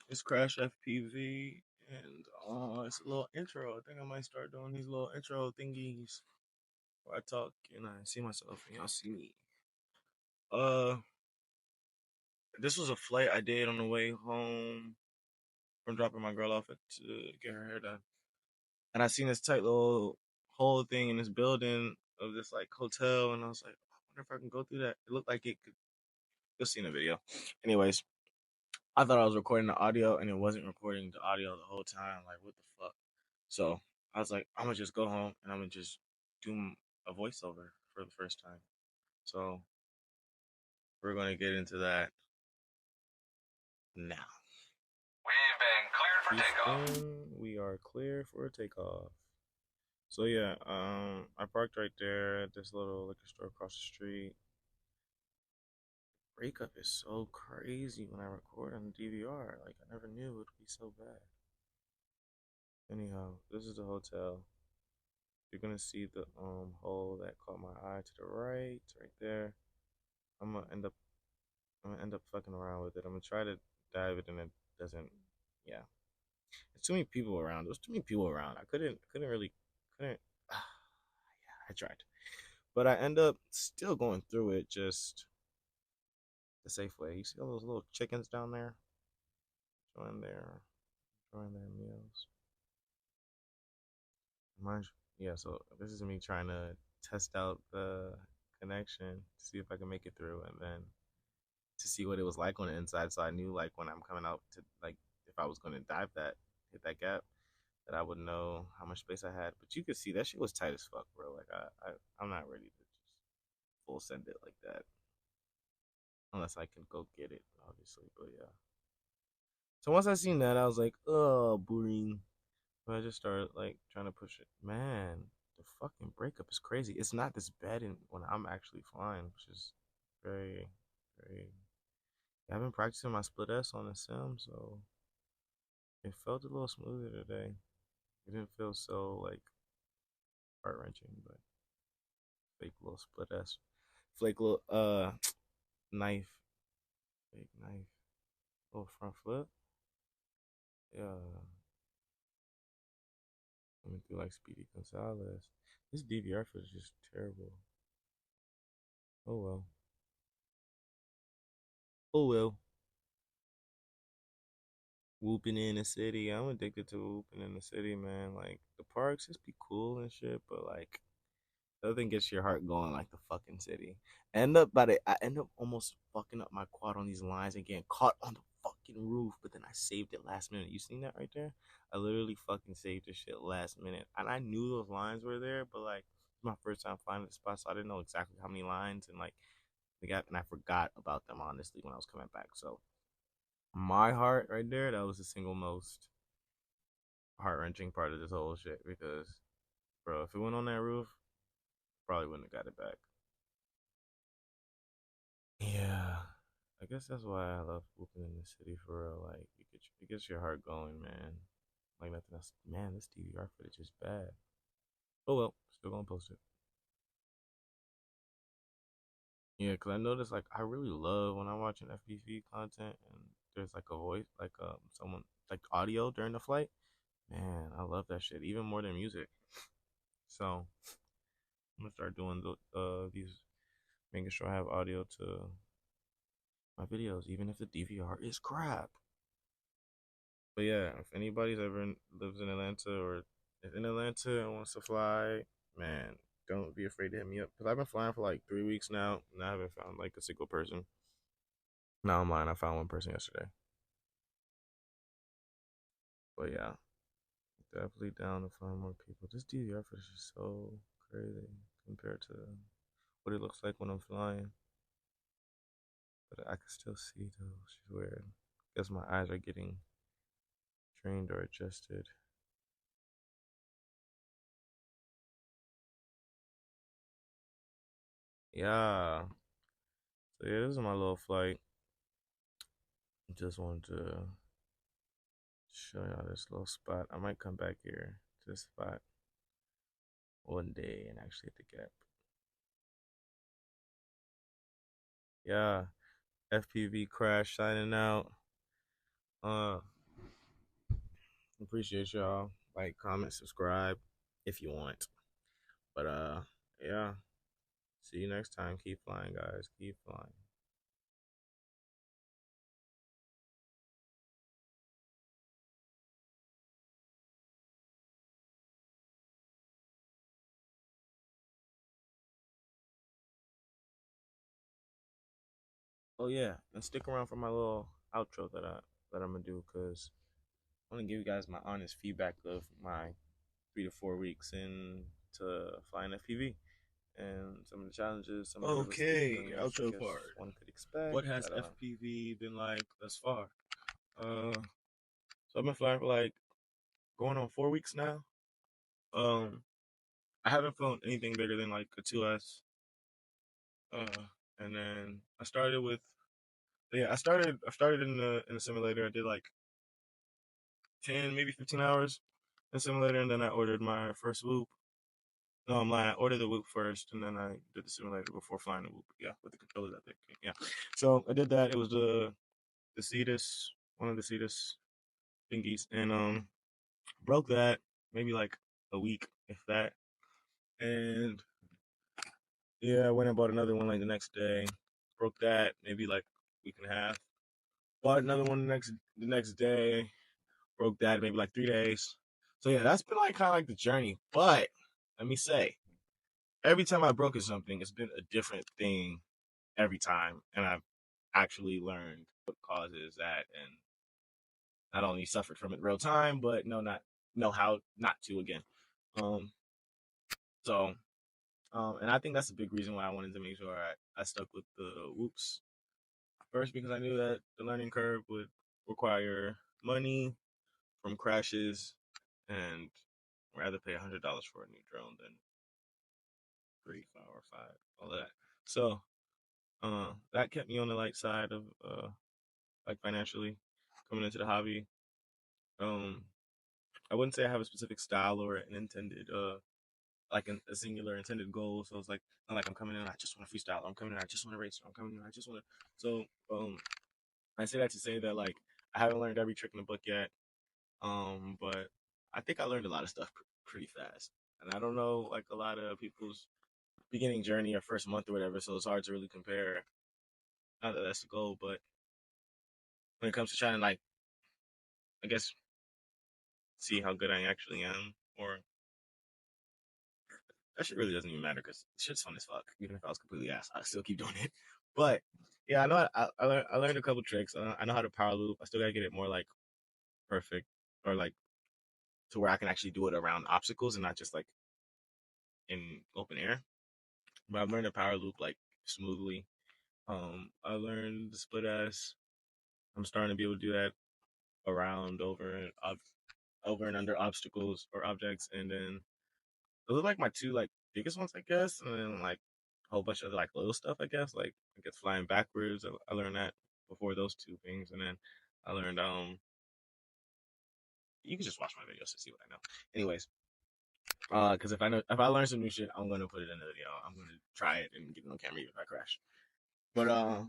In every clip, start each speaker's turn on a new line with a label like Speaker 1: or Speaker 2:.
Speaker 1: It's Crash FPV, and it's a little intro. I think I might start doing these little intro thingies where I talk and I see myself and y'all see me. Uh, this was a flight I did on the way home from dropping my girl off to get her hair done, and I seen this tight little hole thing in this building of this like hotel, and I was like, I wonder if I can go through that. It looked like it could. You'll see in the video. Anyways, I thought I was recording the audio, and it wasn't recording the audio the whole time. Like, what the fuck? So I was like, I'm gonna just go home and I'm gonna just do a voiceover for the first time. So we're gonna get into that now.
Speaker 2: We've been cleared for takeoff.
Speaker 1: Houston, we are clear for takeoff. So yeah, I parked right there at this little liquor store across the street. Breakup is so crazy when I record on the DVR. Like I never knew it would be so bad. Anyhow, this is the hotel. You're gonna see the hole that caught my eye to the right there. I'm gonna end up I'm gonna end up fucking around with it. I'm gonna try to dive it and it doesn't. Yeah, there's too many people around. There's too many people around. I couldn't really couldn't. Yeah, I tried, but I end up still going through it just the safe way. You see all those little chickens down there enjoying their meals. Mind yeah. So this is me trying to test out the connection to see if I can make it through, and then to see what it was like on the inside. So I knew like when I'm coming out to like if I was gonna hit that gap, that I would know how much space I had. But you could see that shit was tight as fuck, bro. Like I'm not ready to just full send it like that unless I can go get it, obviously. But yeah. So once I seen that, I was like, oh, boring. But I just started like trying to push it. Man, the fucking breakup is crazy. It's not this bad when I'm actually flying, which is very, very. I've been practicing my split S on the sim, so it felt a little smoother today. It didn't feel so like heart wrenching, but fake little split S, fake little knife, fake knife, little front flip. Yeah, coming through like Speedy Gonzalez. This DVR footage is just terrible. Oh well. Oh well. Whooping in the city. I'm addicted to whooping in the city, man. Like the parks just be cool and shit, but like nothing gets your heart going like the fucking city. I end up almost fucking up my quad on these lines and getting caught on the fucking roof, but then I saved it last minute. You seen that right there? I literally fucking saved this shit last minute. And I knew those lines were there, but like it's my first time flying the spot, so I didn't know exactly how many lines and like the gap and I forgot about them honestly when I was coming back. So my heart right there, that was the single most heart wrenching part of this whole shit because bro, if it went on that roof, probably wouldn't have got it back. Yeah, I guess that's why I love whooping in the city for real. Like it gets your heart going, man. Like nothing else. Man, this DVR footage is bad. Oh well, still gonna post it. Yeah, cause I noticed like I really love when I'm watching FPV content and there's like a voice, like someone like audio during the flight. Man, I love that shit even more than music. So I'm gonna start doing these, making sure I have audio to my videos, even if the DVR is crap. But yeah, if anybody's ever lives in Atlanta or is in Atlanta and wants to fly, man, don't be afraid to hit me up. Because I've been flying for like 3 weeks now, and I haven't found like a single person. Now I'm lying, I found one person yesterday. But yeah, definitely down to find more people. This DVR footage is so crazy compared to what it looks like when I'm flying. But I can still see though. She's weird. Guess my eyes are getting trained or adjusted. Yeah. So yeah, this is my little flight. Just wanted to show y'all this little spot. I might come back here to this spot one day and actually hit the gap. Yeah, FPV crash signing out. Appreciate y'all. Like, comment, subscribe if you want. But yeah. See you next time. Keep flying, guys. Keep flying. Oh yeah, and stick around for my little outro that I'm gonna do because I want to give you guys my honest feedback of my 3 to 4 weeks into flying FPV and some of the challenges, some of the realistic
Speaker 3: Okay,
Speaker 1: things I
Speaker 3: outro
Speaker 1: guess
Speaker 3: part.
Speaker 1: one could expect.
Speaker 3: What has
Speaker 1: That
Speaker 3: FPV been like thus far? So I've been flying for like going on 4 weeks now. Um, I haven't flown anything bigger than like a 2S. And then I started with I started in the simulator. I did like 10, maybe 15 hours in the simulator, and then I ordered my first whoop. No, I'm lying. I ordered the whoop first, and then I did the simulator before flying the whoop. Yeah, with the controllers, I think. Yeah. So I did that. It was the Cetus, one of the Cetus thingies, and broke that maybe like a week, if that. And yeah, I went and bought another one like the next day. Broke that maybe like a week and a half. Bought another one the next day. Broke that maybe like 3 days. So yeah, that's been like kind of like the journey. But let me say, every time I broke something, it's been a different thing every time, and I've actually learned what causes that, and not only suffered from it real time, but know how not to again. Um, so and I think that's a big reason why I wanted to make sure I stuck with the whoops first because I knew that the learning curve would require money from crashes and rather pay $100 for a new drone than 3, 4, or 5, all of that. So that kept me on the light side of like financially coming into the hobby. Um, I wouldn't say I have a specific style or an intended like a singular intended goal. So it's like not like I'm coming in, I just want to freestyle. I'm coming in, I just want to race. I'm coming in, I just want to. So I say that to say that like I haven't learned every trick in the book yet. But I think I learned a lot of stuff pretty fast. And I don't know like a lot of people's beginning journey or first month or whatever. So it's hard to really compare. Not that that's the goal, but when it comes to trying to like I guess see how good I actually am, or that shit really doesn't even matter because shit's fun as fuck. Even if I was completely ass, I'd still keep doing it. But yeah, I know I learned a couple tricks. I know how to power loop. I still gotta get it more like perfect or like to where I can actually do it around obstacles and not just like in open air. But I've learned to power loop like smoothly. I learned the split ass. I'm starting to be able to do that around over and under obstacles or objects, and then those are like my two like biggest ones, I guess, and then like a whole bunch of like little stuff, I guess, like I guess flying backwards. I learned that before those two things, and then I learned you can just watch my videos to see what I know. Anyways, because if I learn some new shit, I'm gonna put it in the video. I'm gonna try it and get it on camera even if I crash. But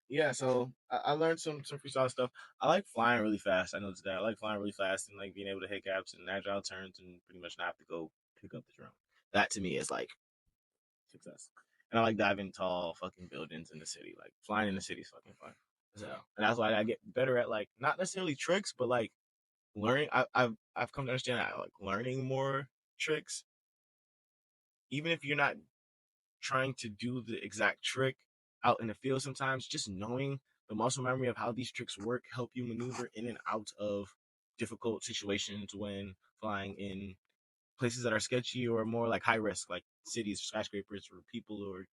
Speaker 3: yeah, so I learned some freestyle stuff. I like flying really fast. I noticed that I like flying really fast and like being able to hit gaps and agile turns and pretty much not have to go pick up the drone. That to me is like success. And I like diving tall fucking buildings in the city. Like flying in the city is fucking fun as hell. And that's why I get better at like not necessarily tricks, but like learning. I've come to understand that I like learning more tricks, even if you're not trying to do the exact trick out in the field. Sometimes just knowing the muscle memory of how these tricks work help you maneuver in and out of difficult situations when flying in places that are sketchy or more like high risk, like cities, skyscrapers, or people, or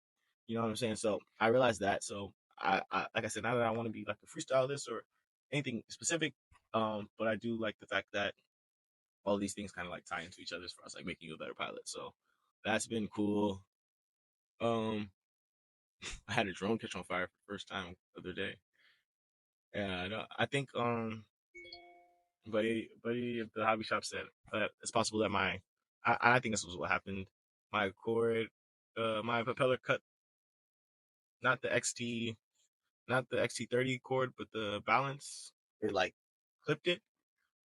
Speaker 3: you know what I'm saying. So I realized that. So I like I said, not that I want to be like a freestylist or anything specific, but I do like the fact that all these things kind of like tie into each other as far as like making you a better pilot. So that's been cool. Um, I had a drone catch on fire for the first time the other day. And I think buddy at the hobby shop said it's possible that I think this was what happened. My cord, my propeller cut not the XT not the XT30 cord, but the balance. It like clipped it,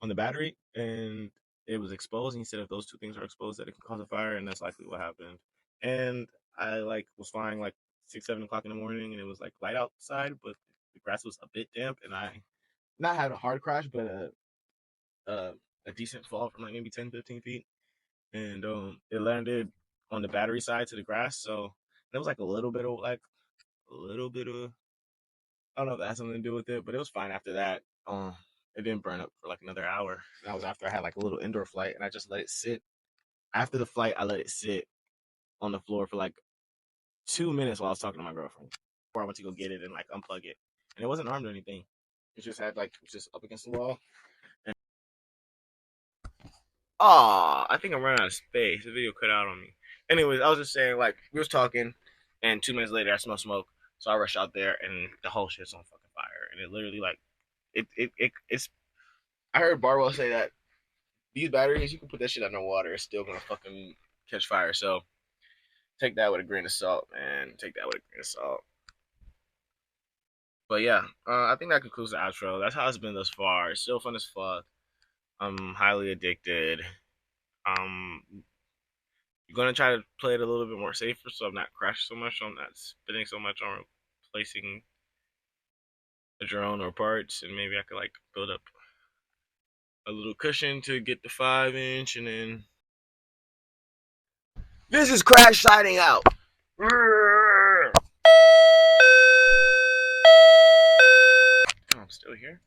Speaker 3: on the battery, and it was exposed. And he said if those two things are exposed, that it can cause a fire, and that's likely what happened. And I like was flying like 6, 7 o'clock in the morning, and it was like light outside, but the grass was a bit damp, and I not had a hard crash, but a, a decent fall from like maybe 10, 15 feet, and it landed on the battery side to the grass, so there was like a little bit of I don't know if that has something to do with it, but it was fine after that. It didn't burn up for like another hour. That was after I had like a little indoor flight, and I just let it sit. After the flight, I let it sit on the floor for like 2 minutes while I was talking to my girlfriend before I went to go get it and like unplug it. And it wasn't armed or anything. It just had like it was just up against the wall. And I think I'm running out of space. The video cut out on me. Anyways, I was just saying like we was talking, and 2 minutes later I smelled smoke, so I rushed out there, and the whole shit's on fucking fire, and it literally like it's. I heard Barwell say that these batteries you can put that shit under water, it's still gonna fucking catch fire. So take that with a grain of salt, man. Take that with a grain of salt. But yeah, I think that concludes the outro. That's how it's been thus far. It's still fun as fuck. I'm highly addicted. Um, you're gonna try to play it a little bit more safer, so I'm not crashing so much. So I'm not spending so much on replacing a drone or parts, and maybe I could like build up a little cushion to get the 5 inch, and then this is Crash signing out. I'm still here.